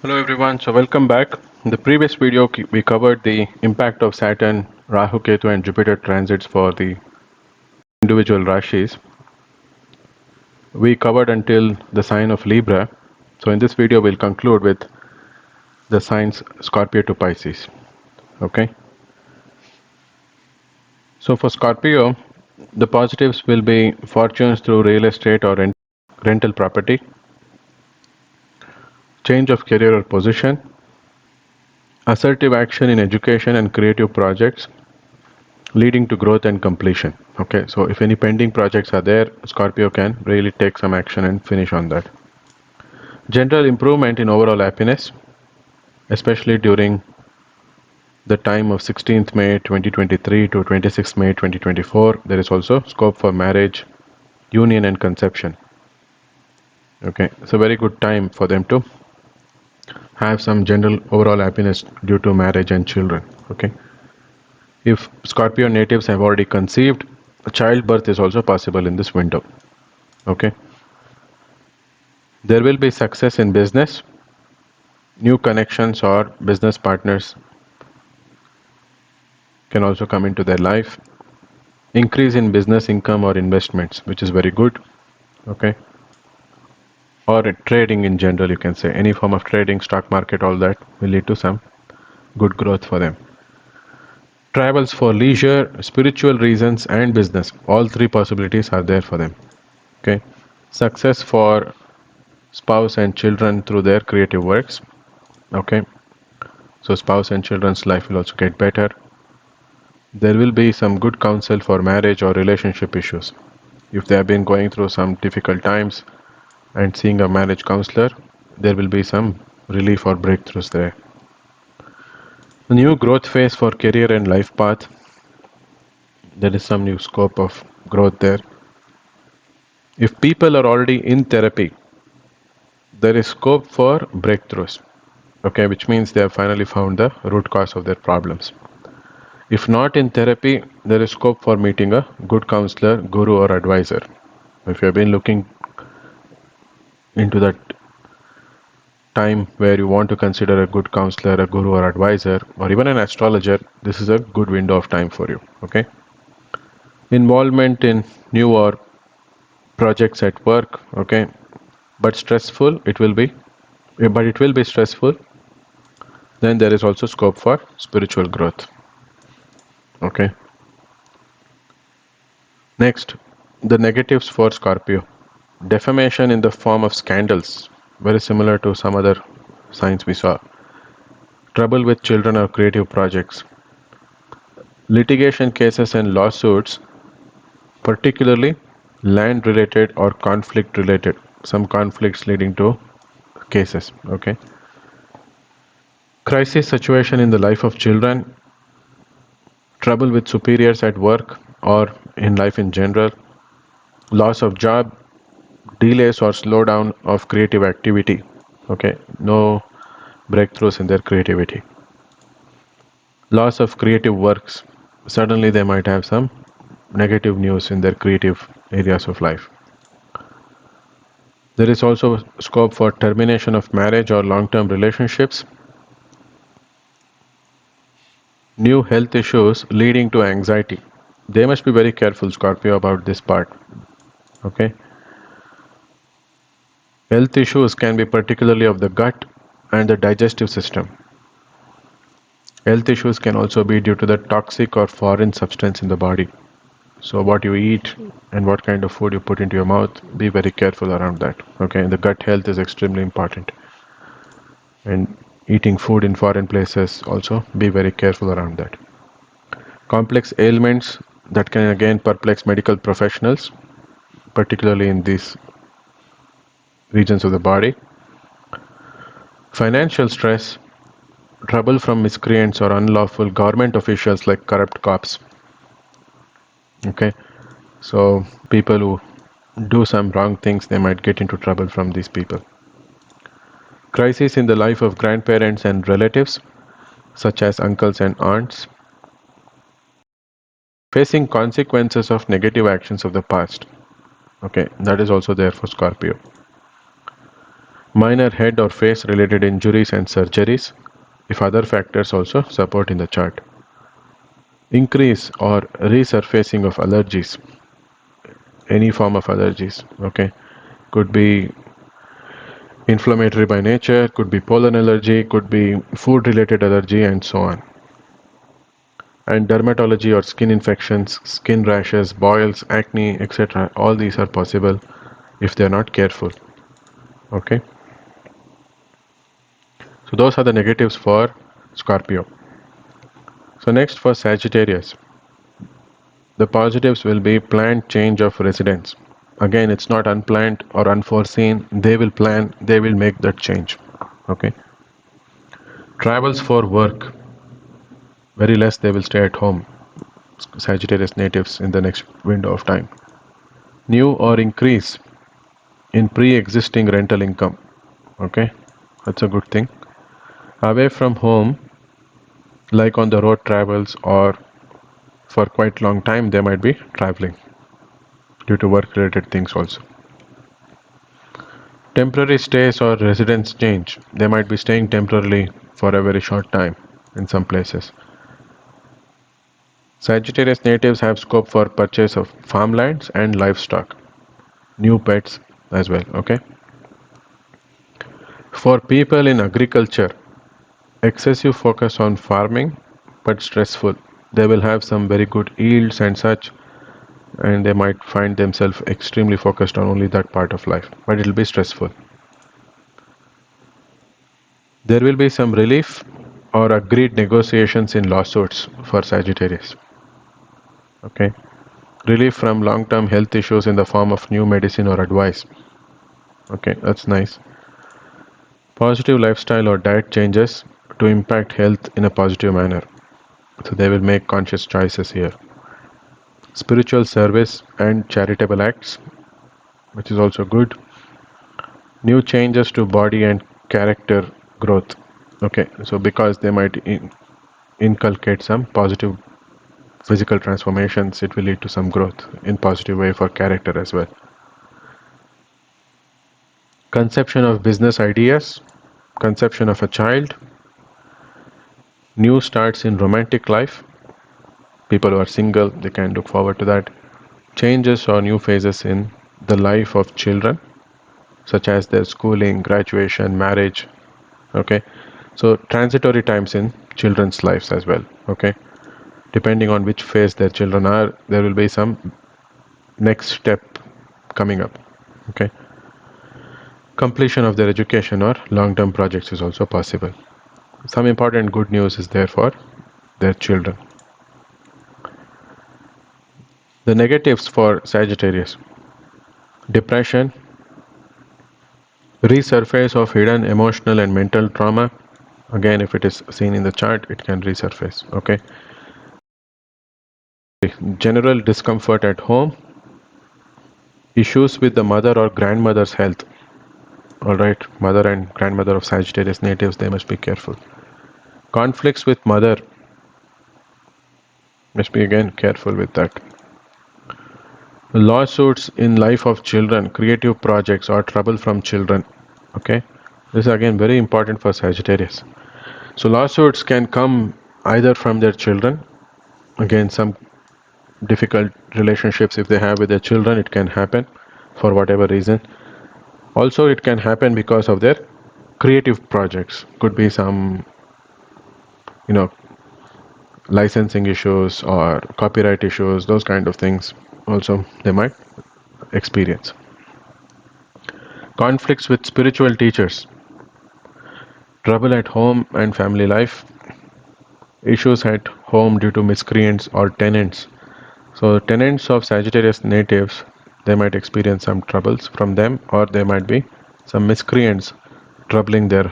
Hello everyone, so welcome back. In the previous video, we covered the impact of Saturn, Rahu, Ketu and Jupiter transits for the individual Rashis. We covered until the sign of Libra. So in this video, we'll conclude with the signs Scorpio to Pisces. Okay. So for Scorpio, the positives will be fortunes through real estate or rental property, change of career or position, assertive action in education and creative projects, leading to growth and completion. Okay, so if any pending projects are there, Scorpio can really take some action and finish on that. General improvement in overall happiness, especially during the time of 16th May 2023 to 26th May 2024. There is also scope for marriage, union and conception. Okay, it's a very good time for them to have some general overall happiness due to marriage and children. Okay, if Scorpio natives have already conceived, childbirth is also possible in this window. Okay, there will be success in business, new connections or business partners can also come into their life, increase in business income or investments, which is very good. Okay, or trading in general, you can say any form of trading, stock market, all that will lead to some good growth for them. Travels for leisure, spiritual reasons and business, all three possibilities are there for them. Okay, success for spouse and children through their creative works. Okay, so spouse and children's life will also get better. There will be some good counsel for marriage or relationship issues. If they have been going through some difficult times and seeing a marriage counselor, there will be some relief or breakthroughs there. A new growth phase for career and life path. There is some new scope of growth there. If people are already in therapy, there is scope for breakthroughs. Okay, which means they have finally found the root cause of their problems. If not in therapy, there is scope for meeting a good counselor, guru, or advisor. If you have been looking into that time where you want to consider a good counselor, a guru, or advisor, or even an astrologer, this is a good window of time for you. Okay. Involvement in new or projects at work. Okay, but stressful. It will be, but it will be stressful. Then there is also scope for spiritual growth. Okay. Next, the negatives for Scorpio. Defamation in the form of scandals, very similar to some other signs we saw. Trouble with children or creative projects. Litigation cases and lawsuits, particularly land related or conflict related. Some conflicts leading to cases. Okay. Crisis situation in the life of children. Trouble with superiors at work or in life in general. Loss of job, delays or slowdown of creative activity. Okay, no breakthroughs in their creativity. Loss of creative works. Suddenly they might have some negative news in their creative areas of life. There is also scope for termination of marriage or long-term relationships. New health issues leading to anxiety. They must be very careful, Scorpio, about this part. Okay. Health issues can be particularly of the gut and the digestive system. Health issues can also be due to the toxic or foreign substance in the body. So what you eat and what kind of food you put into your mouth, be very careful around that. Okay, and the gut health is extremely important. And eating food in foreign places also, be very careful around that. Complex ailments that can again perplex medical professionals, particularly in these regions of the body. Financial stress, trouble from miscreants or unlawful government officials like corrupt cops. Okay, so people who do some wrong things, they might get into trouble from these people. Crisis in the life of grandparents and relatives, such as uncles and aunts. Facing consequences of negative actions of the past. Okay, that is also there for Scorpio. minor head or face related injuries and surgeries if other factors also support in the chart. Increase or resurfacing of allergies, any form of allergies, okay? Could be inflammatory by nature, could be pollen allergy, could be food related allergy, and so on. And dermatology or skin infections, skin rashes, boils, acne, etc. All these are possible if they are not careful. Okay. So those are the negatives for Scorpio. So next for Sagittarius, the positives will be planned change of residence. Again, it's not unplanned or unforeseen. They will plan, they will make that change. Okay. Travels for work, very less they will stay at home. Sagittarius natives in the next window of time. New or increase in pre-existing rental income. Okay, that's a good thing. Away from home, like on the road travels or for quite long time, they might be traveling due to work related things also. Temporary stays or residence change. They might be staying temporarily for a very short time in some places. Sagittarius natives have scope for purchase of farmlands and livestock, new pets as well. Okay. For people in agriculture, excessive focus on farming but stressful. They will have some very good yields and such, and they might find themselves extremely focused on only that part of life, but it'll be stressful. There will be some relief or agreed negotiations in lawsuits for Sagittarius. Okay. Relief from long term health issues in the form of new medicine or advice. Okay, that's nice. Positive lifestyle or diet changes to impact health in a positive manner. So they will make conscious choices here. Spiritual service and charitable acts, which is also good. New changes to body and character growth. Okay, so because they might inculcate some positive physical transformations, it will lead to some growth in positive way for character as well. Conception of business ideas, conception of a child, new starts in romantic life. People who are single, they can look forward to that. Changes or new phases in the life of children, such as their schooling, graduation, marriage. Okay, so transitory times in children's lives as well. Okay, depending on which phase their children are, there will be some next step coming up. Okay, completion of their education or long-term projects is also possible. Some important good news is there for their children. The negatives for Sagittarius: depression, resurface of hidden emotional and mental trauma. Again, if it is seen in the chart, it can resurface. Okay, general discomfort at home, issues with the mother or grandmother's health. All right, mother and grandmother of Sagittarius natives, they must be careful. Conflicts with mother, must be again careful with that. Lawsuits in life of children, creative projects or trouble from children. Okay, this is again very important for Sagittarius. So lawsuits can come either from their children, again some difficult relationships if they have with their children, it can happen for whatever reason. Also, it can happen because of their creative projects. Could be some, licensing issues or copyright issues, those kind of things. Also, they might experience conflicts with spiritual teachers, trouble at home and family life, issues at home due to miscreants or tenants. So, tenants of Sagittarius natives, they might experience some troubles from them, or there might be some miscreants troubling their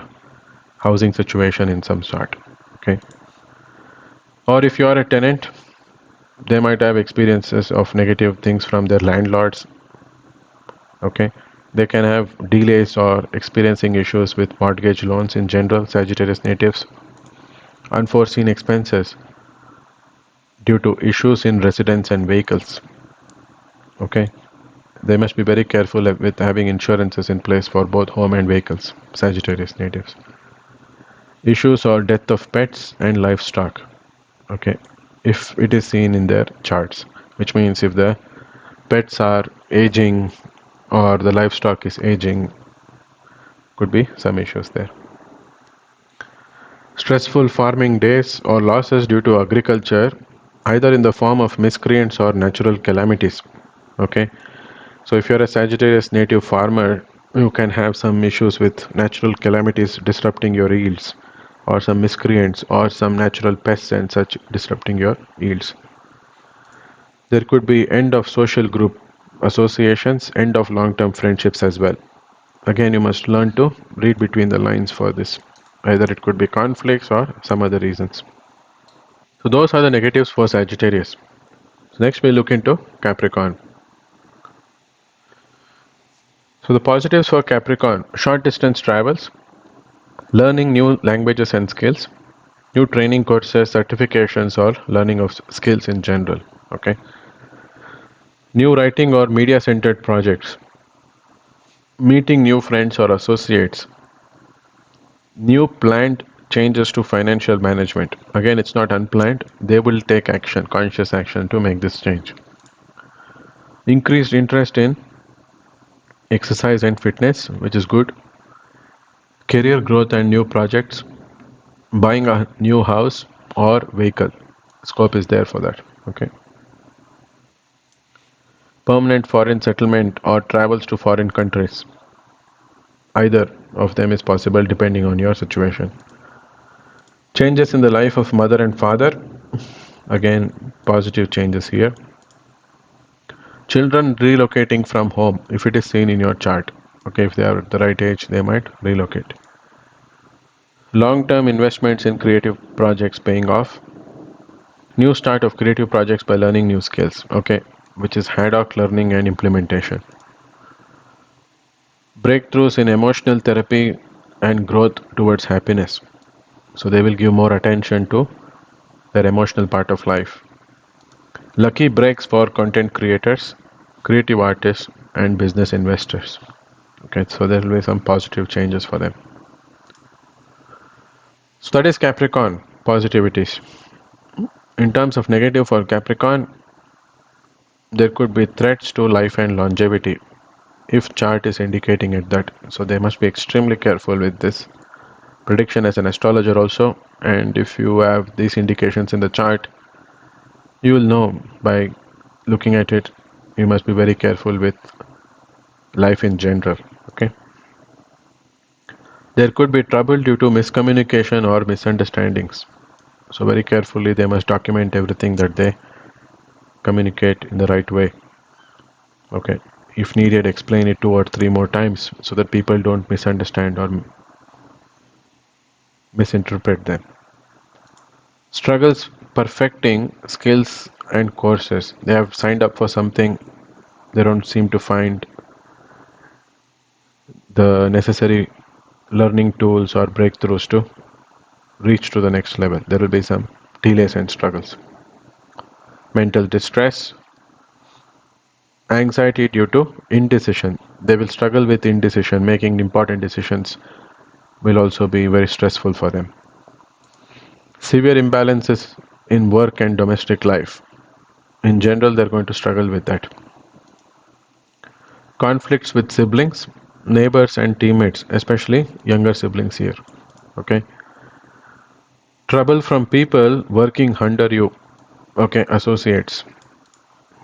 housing situation in some sort. Okay, or if you are a tenant, they might have experiences of negative things from their landlords. Okay, they can have delays or experiencing issues with mortgage loans in general. Sagittarius natives, unforeseen expenses due to issues in residence and vehicles. Okay, They must be very careful with having insurances in place for both home and vehicles, Sagittarius natives. Issues or death of pets and livestock. Okay, if it is seen in their charts, which means if the pets are aging or the livestock is aging, could be some issues there. Stressful farming days or losses due to agriculture, either in the form of miscreants or natural calamities. Okay, so if you're a Sagittarius native farmer, you can have some issues with natural calamities disrupting your yields, or some miscreants, or some natural pests and such disrupting your yields. There could be end of social group associations, end of long-term friendships as well. Again, you must learn to read between the lines for this. Either it could be conflicts or some other reasons. So those are the negatives for Sagittarius. So next we look into Capricorn. So the positives for Capricorn: short distance travels, learning new languages and skills, new training courses, certifications, or learning of skills in general. Okay. New writing or media centered projects, meeting new friends or associates, new planned changes to financial management. Again, it's not unplanned. They will take action, conscious action to make this change. Increased interest in exercise and fitness, which is good. Career growth and new projects, buying a new house or vehicle. Scope is there for that. Okay. Permanent foreign settlement or travels to foreign countries. Either of them is possible depending on your situation. Changes in the life of mother and father. Again, positive changes here. Children relocating from home, if it is seen in your chart. Okay, if they are at the right age, they might relocate. Long-term investments in creative projects paying off. New start of creative projects by learning new skills. Okay, which is ad hoc learning and implementation. Breakthroughs in emotional therapy and growth towards happiness. So they will give more attention to their emotional part of life. Lucky breaks for content creators, creative artists, and business investors. Okay, so there will be some positive changes for them. So that is Capricorn positivities. In terms of negative for Capricorn, there could be threats to life and longevity if chart is indicating it that. So they must be extremely careful with this prediction as an astrologer also. And if you have these indications in the chart, you will know by looking at it. You must be very careful with life in general. Okay. There could be trouble due to miscommunication or misunderstandings. So very carefully they must document everything that they communicate in the right way. Okay. If needed, explain it 2 or 3 more times so that people don't misunderstand or misinterpret them. Struggles perfecting skills and courses. They have signed up for something, they don't seem to find the necessary learning tools or breakthroughs to reach to the next level. There will be some delays and struggles. Mental distress, anxiety due to indecision. They will struggle with indecision. Making important decisions will also be very stressful for them. Severe imbalances in work and domestic life. In general, they're going to struggle with that. Conflicts with siblings, neighbors, and teammates, especially younger siblings here. Okay. Trouble from people working under you. Okay, associates.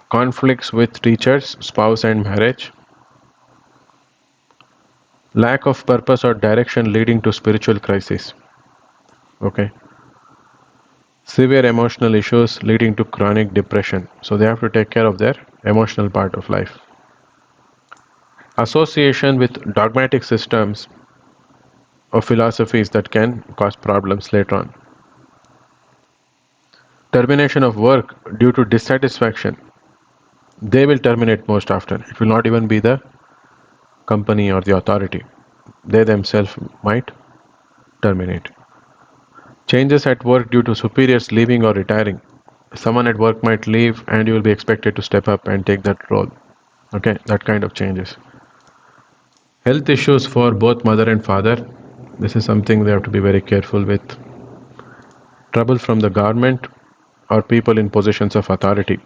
Conflicts with teachers, spouse, and marriage. Lack of purpose or direction leading to spiritual crisis. Okay. Severe emotional issues leading to chronic depression. So they have to take care of their emotional part of life. Association with dogmatic systems or philosophies that can cause problems later on. Termination of work due to dissatisfaction. They will terminate most often. It will not even be the company or the authority. They themselves might terminate. Changes at work due to superiors leaving or retiring. Someone at work might leave and you will be expected to step up and take that role. Okay, that kind of changes. Health issues for both mother and father. This is something they have to be very careful with. Trouble from the government or people in positions of authority.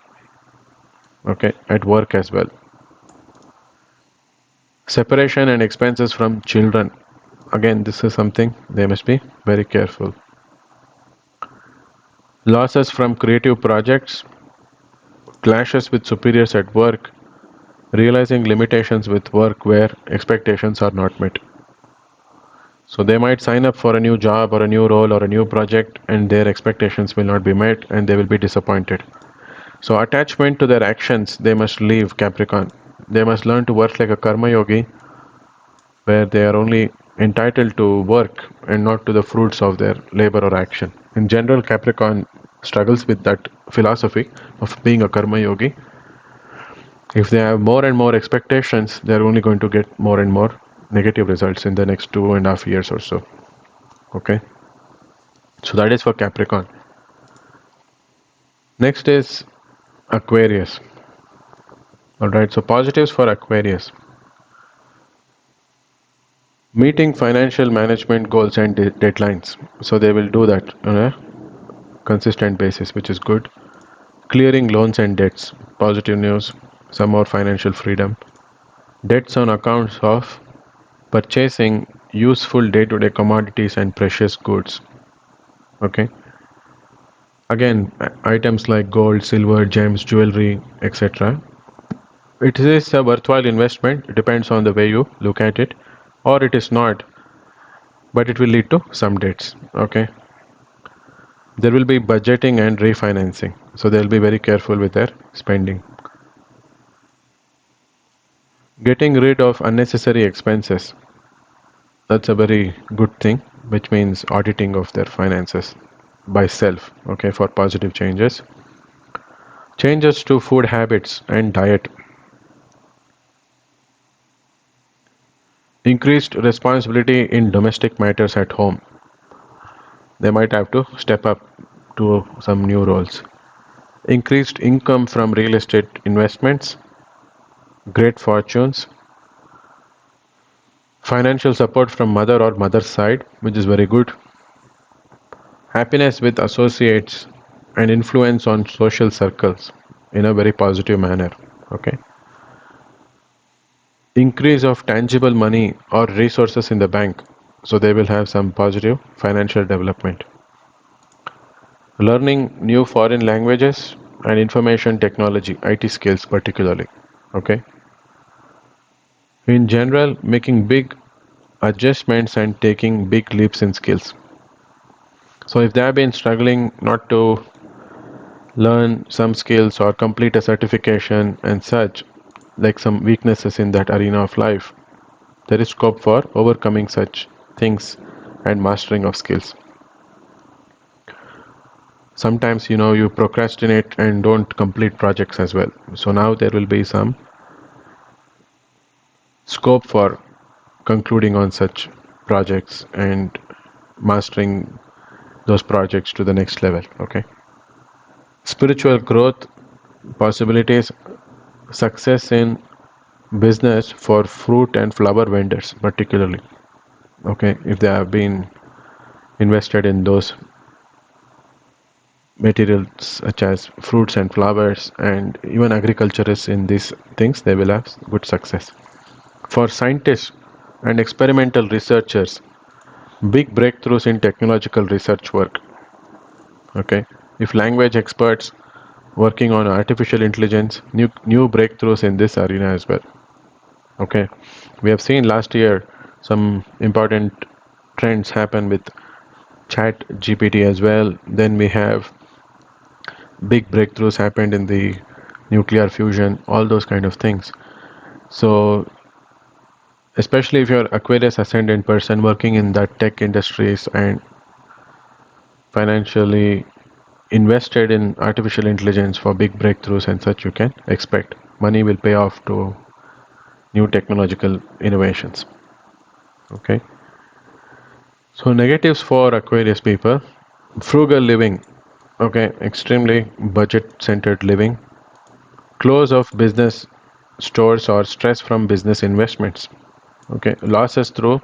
Okay, at work as well. Separation and expenses from children. Again, this is something they must be very careful. Losses from creative projects, clashes with superiors at work, realizing limitations with work where expectations are not met. So they might sign up for a new job or a new role or a new project and their expectations will not be met and they will be disappointed. So attachment to their actions, they must leave Capricorn. They must learn to work like a karma yogi where they are only entitled to work and not to the fruits of their labor or action. In general, Capricorn struggles with that philosophy of being a karma yogi. If they have more and more expectations, they're only going to get more and more negative results in the next 2.5 years or so. Okay, so that is for Capricorn. Next is Aquarius. All right, so positives for Aquarius: meeting financial management goals and deadlines. So they will do that on a consistent basis, which is good. Clearing loans and debts. Positive news. Some more financial freedom. Debts on accounts of purchasing useful day-to-day commodities and precious goods. Okay. Again, items like gold, silver, gems, jewelry, etc. It is a worthwhile investment. It depends on the way you look at it, or it is not, but it will lead to some debts. Okay. There will be budgeting and refinancing, so they'll be very careful with their spending. Getting rid of unnecessary expenses. That's a very good thing, which means auditing of their finances by self, okay, for positive changes. Changes to food habits and diet. Increased responsibility in domestic matters at home. They might have to step up to some new roles. Increased income from real estate investments, great fortunes, financial support from mother or mother's side, which is very good. Happiness with associates and influence on social circles in a very positive manner. Okay. Increase of tangible money or resources in the bank. So they will have some positive financial development. Learning new foreign languages and information technology, IT skills particularly. Okay. In general, making big adjustments and taking big leaps in skills. So if they have been struggling not to learn some skills or complete a certification and such, like some weaknesses in that arena of life, there is scope for overcoming such things and mastering of skills. Sometimes you procrastinate and don't complete projects as well. So now there will be some scope for concluding on such projects and mastering those projects to the next level. Okay. Spiritual growth possibilities, success in business for fruit and flower vendors particularly. Okay, if they have been invested in those materials such as fruits and flowers and even agriculturists in these things, they will have good success. For scientists and experimental researchers, big breakthroughs in technological research work. Okay, if language experts working on artificial intelligence, new breakthroughs in this arena as well. Okay, we have seen last year some important trends happen with chat GPT as well. Then we have big breakthroughs happened in the nuclear fusion, all those kind of things. So especially if you're Aquarius ascendant person working in that tech industries and financially invested in artificial intelligence for big breakthroughs and such, you can expect money will pay off to new technological innovations. Okay. So negatives for Aquarius people: frugal living. Okay, extremely budget centered living, close of business stores or stress from business investments. Okay, losses through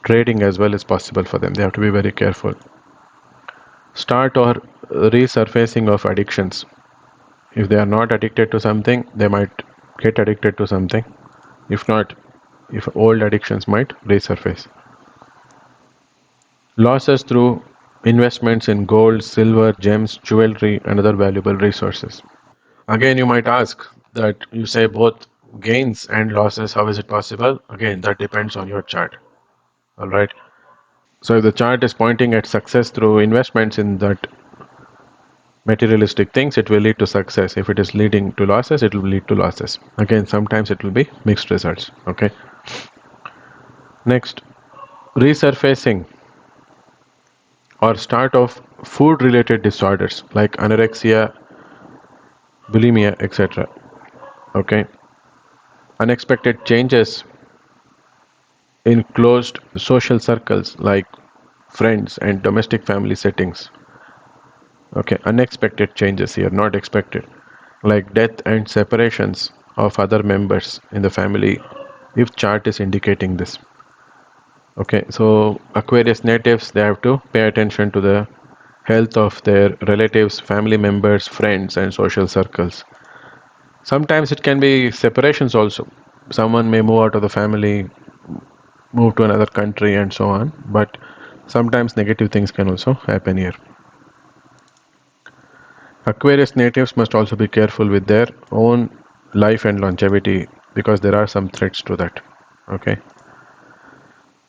trading as well is possible for them. They have to be very careful. Start or resurfacing of addictions. If they are not addicted to something, they might get addicted to something. If not, if old addictions might resurface. Losses through investments in gold, silver, gems, jewelry, and other valuable resources. Again, you might ask that you say both gains and losses. How is it possible? Again, that depends on your chart. All right. So if the chart is pointing at success through investments in that materialistic things, it will lead to success. If it is leading to losses, it will lead to losses. Again, sometimes it will be mixed results. Okay. Next, resurfacing or start of food related disorders like anorexia, bulimia, etc. Okay. Unexpected changes in closed social circles like friends and domestic family settings. Okay, unexpected changes here, not expected, like death and separations of other members in the family if chart is indicating this. Okay, so Aquarius natives, they have to pay attention to the health of their relatives, family members, friends, and social circles. Sometimes it can be separations also. Someone may move out of the family, move to another country, and so on, but sometimes negative things can also happen here. Aquarius natives must also be careful with their own life and longevity because there are some threats to that. Okay,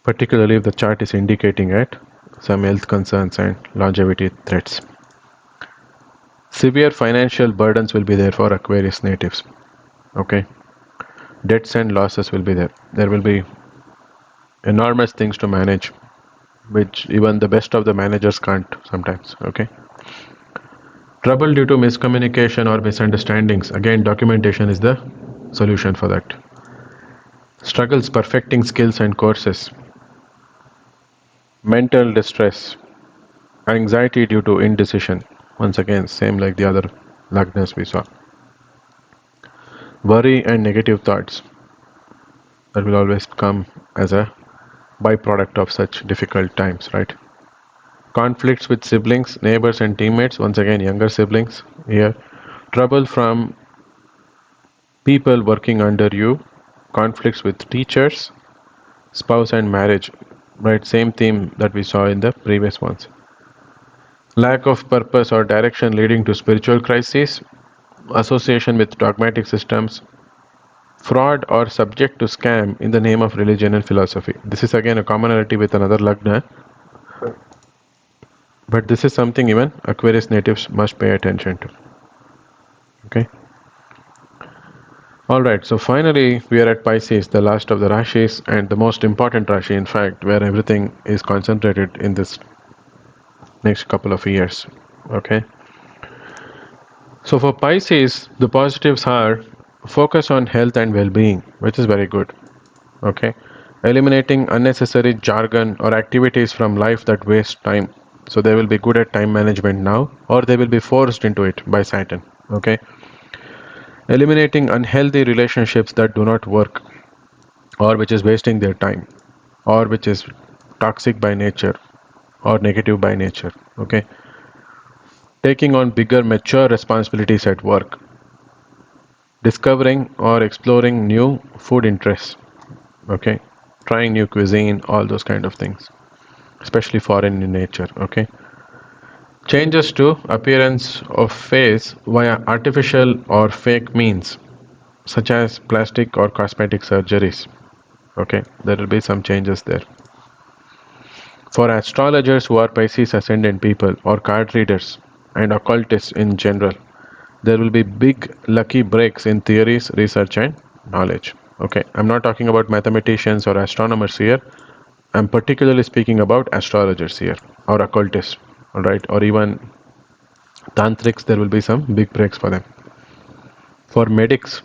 particularly if the chart is indicating at some health concerns and longevity threats. Severe financial burdens will be there for Aquarius natives. Okay, debts and losses will be there. There will be enormous things to manage, which even the best of the managers can't sometimes. Okay, trouble due to miscommunication or misunderstandings. Again, documentation is the solution for that. Struggles perfecting skills and courses. Mental distress. Anxiety due to indecision. Once again, same like the other lagnas we saw. Worry and negative thoughts. That will always come as a byproduct of such difficult times, right? Conflicts with siblings, neighbors, and teammates. Once again, younger siblings here. Trouble from people working under you. Conflicts with teachers, spouse, and marriage. Right, same theme that we saw in the previous ones. Lack of purpose or direction leading to spiritual crises, association with dogmatic systems, fraud or subject to scam in the name of religion and philosophy. This is again a commonality with another lagna, but this is something even Aquarius natives must pay attention to. Okay. Alright, so finally we are at Pisces, the last of the Rashis and the most important Rashi, in fact, where everything is concentrated in this next couple of years. Okay. So for Pisces, the positives are focus on health and well-being, which is very good. Okay, eliminating unnecessary jargon or activities from life that waste time. So they will be good at time management now, or they will be forced into it by Saturn. Okay, eliminating unhealthy relationships that do not work, or which is wasting their time, or which is toxic by nature, or negative by nature. Okay, taking on bigger, mature responsibilities at work, discovering or exploring new food interests. Okay, trying new cuisine, all those kind of things, especially foreign in nature. Okay, changes to appearance of face via artificial or fake means such as plastic or cosmetic surgeries. Okay, there will be some changes there. For astrologers who are Pisces ascendant people or card readers and occultists in general, there will be big lucky breaks in theories, research, and knowledge. Okay, I'm not talking about mathematicians or astronomers here. I'm particularly speaking about astrologers here or occultists, all right, or even tantrics. There will be some big breaks for them. For medics,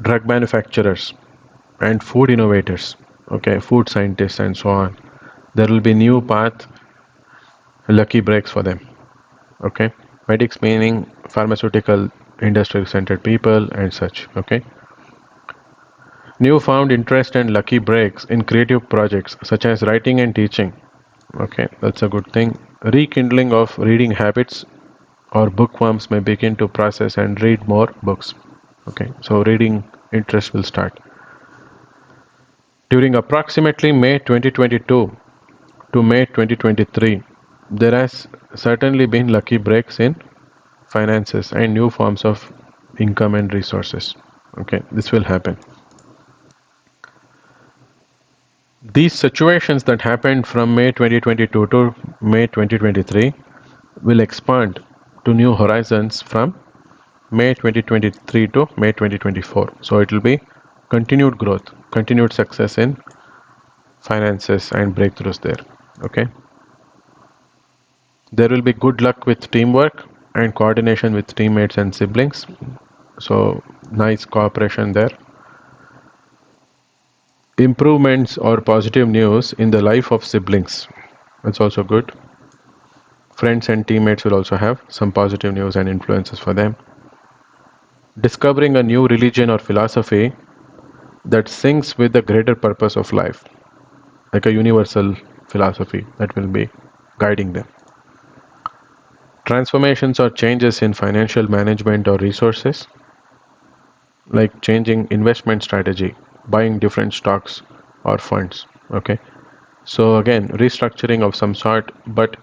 drug manufacturers, and food innovators, okay, food scientists, and so on, there will be new path, lucky breaks for them. Okay, medics meaning pharmaceutical industry centered people and such. Okay, New found interest and lucky breaks in creative projects such as writing and teaching. Okay, that's a good thing. Rekindling of reading habits or bookworms may begin to process and read more books. Okay, so reading interest will start. During approximately May 2022 to May 2023, there has certainly been lucky breaks in finances and new forms of income and resources. Okay, this will happen. These situations that happened from May 2022 to May 2023 will expand to new horizons from May 2023 to May 2024. So it will be continued growth, continued success in finances and breakthroughs there. Okay. There will be good luck with teamwork and coordination with teammates and siblings. So nice cooperation there. Improvements or positive news in the life of siblings. That's also good. Friends and teammates will also have some positive news and influences for them. Discovering a new religion or philosophy that syncs with the greater purpose of life, like a universal philosophy that will be guiding them. Transformations or changes in financial management or resources, like changing investment strategy, buying different stocks or funds. Okay, so again, restructuring of some sort, but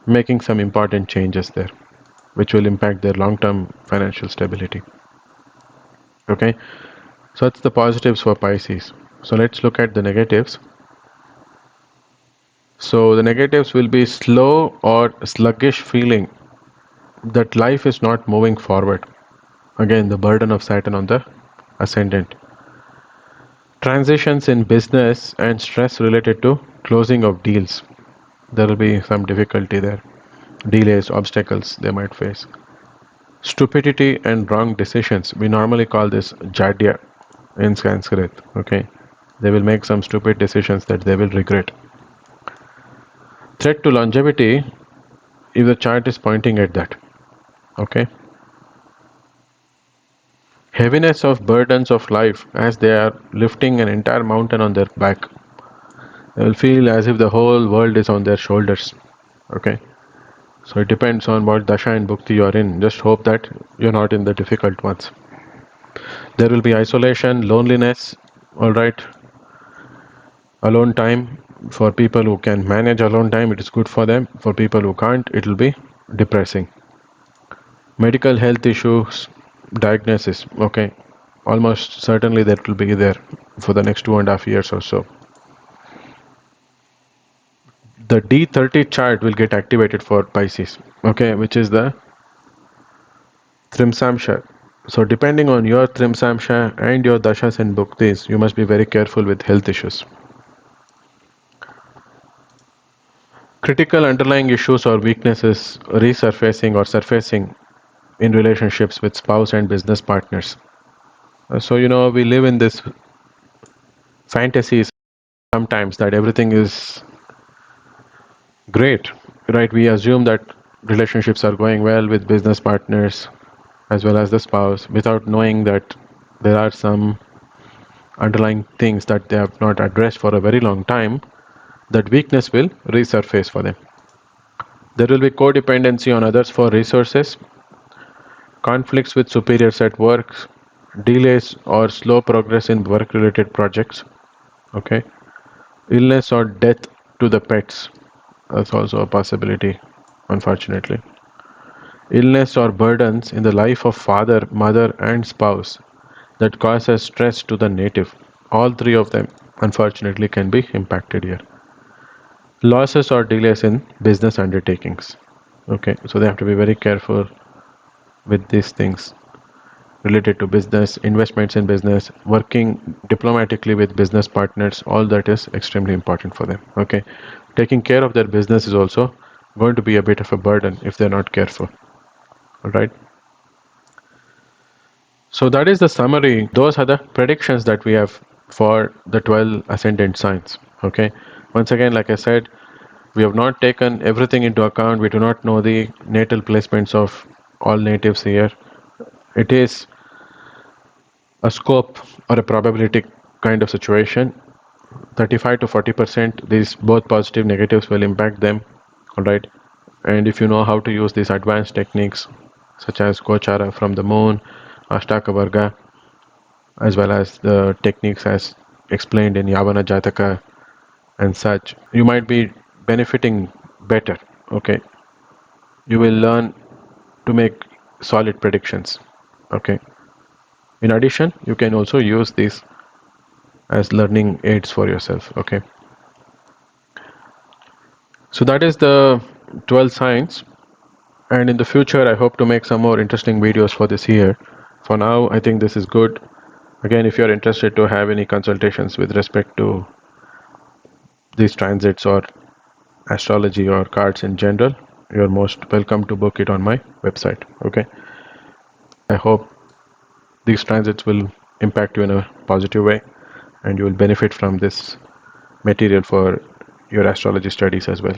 making some important changes there, which will impact their long term financial stability. Okay, so that's the positives for Pisces. So let's look at the negatives. So the negatives will be slow or sluggish feeling that life is not moving forward. Again, the burden of Saturn on the ascendant. Transitions in business and stress related to closing of deals. There will be some difficulty there. Delays, obstacles they might face. Stupidity and wrong decisions. We normally call this jadya in Sanskrit. Okay. They will make some stupid decisions that they will regret. Threat to longevity if the chart is pointing at that. Okay. Heaviness of burdens of life as they are lifting an entire mountain on their back. They will feel as if the whole world is on their shoulders. Okay. So it depends on what dasha and bhukti you are in. Just hope that you're not in the difficult ones. There will be isolation, loneliness, alright. Alone time for people who can manage alone time, it is good for them. For people who can't, it will be depressing. Medical health issues, diagnosis, okay. Almost certainly that will be there for the next 2.5 years or so. The D30 chart will get activated for Pisces, okay, which is the Trimsamsha. So depending on your Trimsamsha and your Dashas and Bhuktis, you must be very careful with health issues. Critical underlying issues or weaknesses resurfacing or surfacing in relationships with spouse and business partners. So, we live in this fantasies sometimes that everything is great, right? We assume that relationships are going well with business partners as well as the spouse without knowing that there are some underlying things that they have not addressed for a very long time. That weakness will resurface for them. There will be codependency on others for resources, conflicts with superiors at work, delays or slow progress in work related projects. Okay, illness or death to the pets. That's also a possibility, unfortunately. Illness or burdens in the life of father, mother, and spouse that causes stress to the native. All three of them, unfortunately, can be impacted here. Losses or delays in business undertakings. Okay, so they have to be very careful with these things related to business, investments in business, working diplomatically with business partners. All that is extremely important for them. Okay, taking care of their business is also going to be a bit of a burden if they're not careful. All right. So that is the summary. Those are the predictions that we have for the 12 ascendant signs. Okay. Once again, like I said, we have not taken everything into account. We do not know the natal placements of all natives here. It is a scope or a probability kind of situation, 35 to 40%, these both positive negatives will impact them. All right. And if you know how to use these advanced techniques such as Gochara from the moon, Ashtaka Varga, as well as the techniques as explained in Yavana Jataka and such, you might be benefiting better. Okay. You will learn to make solid predictions. Okay. In addition, you can also use these as learning aids for yourself. Okay. So that is the 12 signs. And in the future, I hope to make some more interesting videos for this year. For now, I think this is good. Again, if you're interested to have any consultations with respect to these transits or astrology or cards in general, you're most welcome to book it on my website. Okay. I hope these transits will impact you in a positive way and you will benefit from this material for your astrology studies as well.